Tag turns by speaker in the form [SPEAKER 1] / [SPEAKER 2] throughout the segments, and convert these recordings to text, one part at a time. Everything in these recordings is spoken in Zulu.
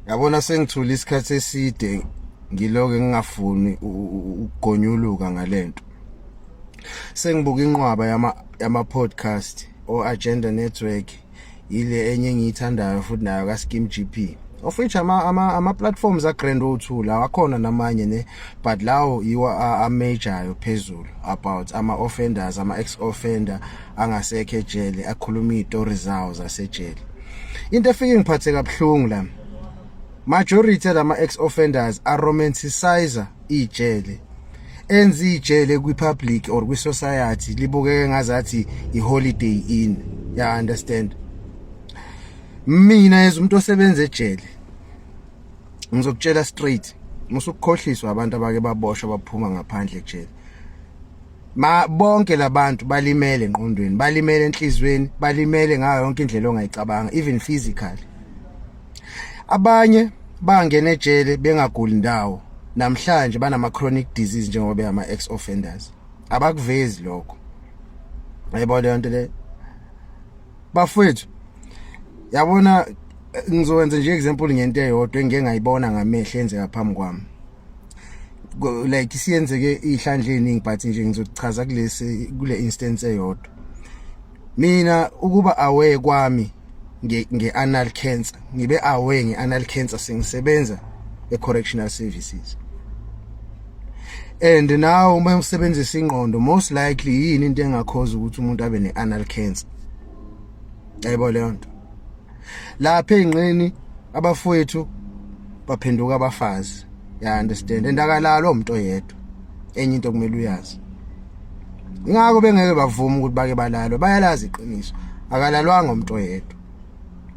[SPEAKER 1] Yabona sengithula isikhathi eside ngiloke ngingafuni ukugonyuluka ngalento. Sengibuka inqwaba yama podcast o Agenda Network ile enye engiyithandayo futhi nayo ka Skim GP. Of which ama platforms a Grand O2 la akhona namanye ne, but lawo yiwa a major phezulu about ama offenders, ama ex offender angasekho ejele akhuluma izitori zawo zasejele. Into efike ngiphathe kabuhlungu la, majority lama ex offenders are romanticizer ijele, enza ijele kwi public or kwi society libukeke ngazathi iholiday inn. Ya understand? Mina umuntu osebenza ejele ngizokutshela straight, musukukhohliswa abantu abake baboshwa baphuma ngaphandle ejele. Bonke labantu balimele engqondweni, balimele enhlizweni, balimele ngayo yonke indlela ongayicabanga, even physically. Abanye bangena ejele bengaguli ndawo, namhlanje banama chronic disease njengoba ama ex offenders. Abakuvezi lokho. Ayibona lento le. Bafowethu, yabona ngizowenza nje example ngento eyodwa engeke ngayibona ngamehlo enzeka phambi kwami. Like siyenzeke ihlandle eningi but nje ngizochaza kule instance eyodwa. Mina ukuba aware kwami nge-anal cancer, ngibe aware nge-anal cancer sengisebenza e-correctional services. And now uma usebenzisa ingqondo, most likely yini into engakhoza ukuthi umuntu abe ne-anal cancer. Ayibona leyo nto. Lapha engqeni abafowethu baphenduka abafazi. Ya understand? Endakalalo umuntu oyedwa. Enye into kumele uyazi. Ingakho bengeke bavuma ukuthi bake balalwe, bayalazi iqiniso. Akalalwanga umuntu oyedwa.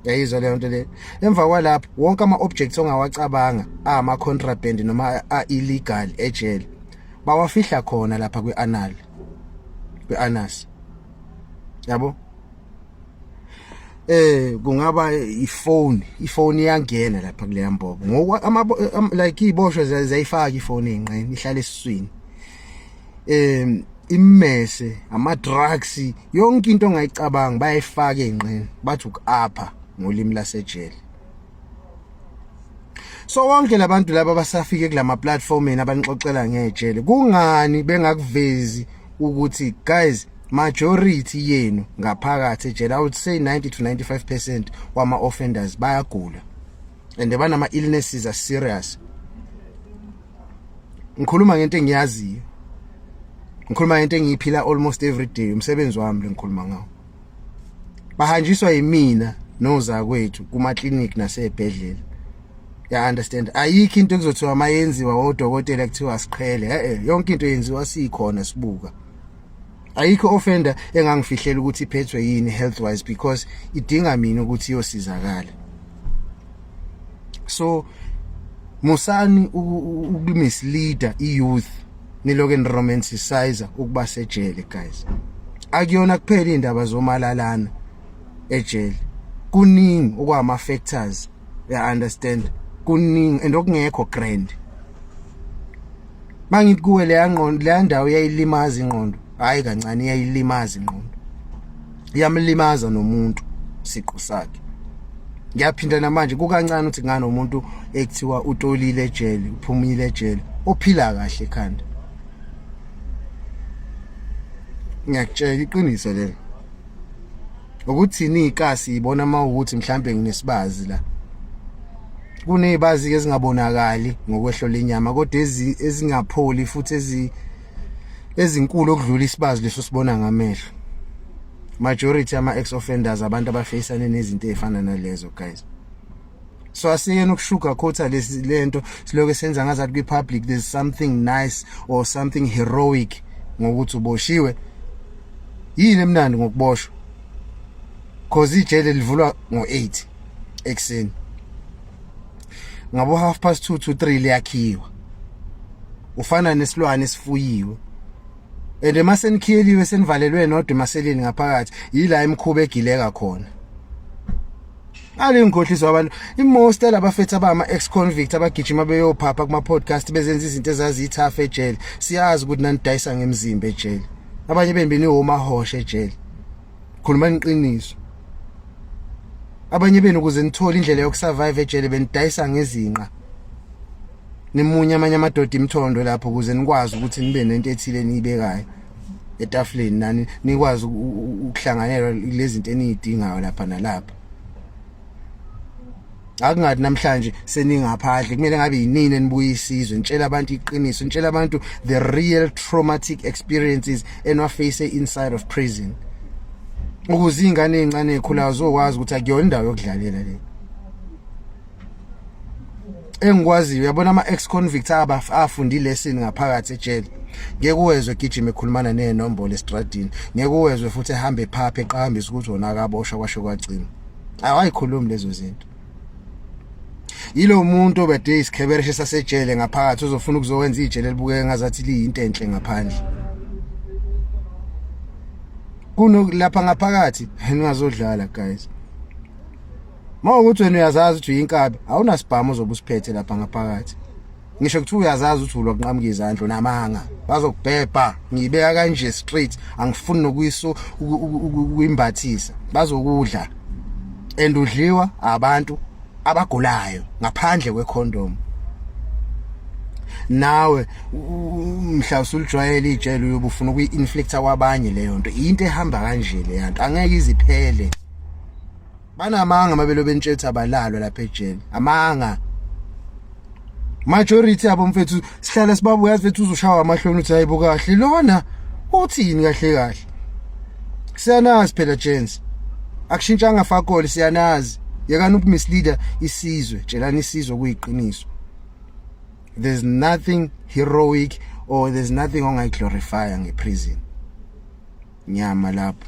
[SPEAKER 1] Yayizwa leyo nto le. Emva kwalapho wonke ama objects ongawacabanga ama contraband noma illegal ejele bawafihla khona lapha kwe-anal, kwe-anus. Yabo? Kungaba ifone iyangena lapha kule yambobo. Ngoku like iboshwe zayifaka ifone engqeni ihlala esiswini. Immese, ama drugs, yonke into ongayicabanga bayayifaka engqeni, bathi ukapha ngolimi lasejele. So wonke labantu laba basafike kulama platformeni abanixoxela ngejele, kungani bengakuvezi ukuthi guys, majority yenu ngaphakathi ejele, I would say 90 to 95% wama offenders bayagula and banama illnesses are serious. Ngikhuluma ngento engiyaziyo, ngikhuluma ngento engiyiphila almost every day, umsebenzi wami lengikhuluma ngawo. Bahanjiswa yimina noza kwethu kuma clinic nasebhedlela. Ya understand? Ayikho into ekuzothiwa mayenziwa odokotela kuthiwa siqhele. Yonke into yenziwa sikhona sibuka. Ayikho offender engangifihlela ukuthi iphethwe yini health wise because idinga mina ukuthi iyosizakala. So musani ukumisleader youth niloke niromanticizer ukuba sejele guys. Akuyona kuphela indaba zomalalana ejele. Kuningi okwama factors. Ya understand? Kuningi and okungekho grand. Mangithi kuwe le ngqondo, le ndawo yayilimaza ingqondo. Hayi kancane iyayilimaza ingqondo. Iyamlimaza nomuntu siqu sakhe. Ngiyaphinda namanje kukancane ukuthi ngane umuntu ekuthiwa utolile ejele, uphumile ejele, ophila kahle ekhanda. Ngiyakutshela iqiniso lelo. Ukuthi nikasi ibona mawukuthi mhlambe nginesibazi la. Kunezibazi ezingabonakali ngokwehlo lenyama kodwa ezingapholi futhi ezinkulu okudlula isibazi leso sibona ngamehlo. Majority ama ex offenders abantu abafacane nezinto ezifana nalezo guys. So asiyena ukushuka khotha lento siloke senza ngazathi kwi public there's something nice or something heroic ngokuthi uboshiwe. Yini emnandi ngokuboshwa? Cause ijele livulwa ngo8 ekseni. Ngabo 2:30 to 3 liyakhiwa. Ufana nesilwane esifuyiwe. And emasenkhiyeliwe senivalelwe nodwa emaseleni ngaphakathi, yila imkhuba egileka khona. Ali ngikhohliswa abantu, most labafethu abama ex convict abagijima beyophapha kuma podcast bezenza izinto ezazithafa ejele. Siyazi ukuthi nanidayisa ngemzimba ejele. Abanye bembini omahosha ejele. Khuluma iqiniso. abanye benu ukuze nithole indlela yokusurvive ejele benidayisa ngezinqa nimunye amanye amadoda imthondo lapho ukuze nikwazi ukuthi nibe nento ethile niyibekayo etafuleni nani nikwazi ukuhlanganela lezi zinto enizidingayo lapha nalapha. Akungathi namhlanje seningaphandle kumele ngabe yinini enibuya isizwe nitshela abantu iqiniso, nitshela abantu the real traumatic experiences enwaface inside of prison, ukuze ingane ezincane ezikhulayo zokwazi ukuthi akuyona indawo yokudlalela le. Engikwaziyo uyabona ama ex convicts afunda ilesson ngaphakathi ejele, ngeke uwezwe gijima ekhulumana nezinombolo estradini, ngeke uwezwe futhi ehambe phapha eqhambisa ukuthi wona akaboshwa kwasho kwagcina. Awayikhulumi lezo zinto. Yilo muntu obede isikhebereshe sasejele ngaphakathi uzofuna ukuzowenza ijele libukeke ngazathi liyinto enhle ngaphandle. Kuno lapha ngaphakathi ningazodlala guys. Mawukuthi wena uyazazi ukuthi uyinkabi, awunasibhamu uzobusiphethe lapha ngaphakathi. Ngisho ukuthi uyazazi ukuthi ulwa kunqamuka izandla namanga, bazokubhebha ngiyibeka kanje straight, angifuni nokuyiso ukuyimbathisa. Bazokudla endudliwa abantu abagulayo ngaphandle kwecondom. Nawe mhla usulijwayela ijele uyobufuna ukuyi-inflicta kwabanye leyo nto, into ehamba kanje le yanto angeke iziphele. Banamanga mabelo bentshela abalalo lapha ejele, amanga. Majority abo mfethu sihlala sibabu yazi mfethu uzushawa amahloni uthi hayibo kahle lona uthini kahle kahle. Siyanazi phela gents, akushintshanga fakoli siyanazi. Yakani ukumisleader isizwe, tshelani isizwe kuyiqiniso. There's nothing heroic or there's nothing ongayiglorify ngeprison. Nyama lapho.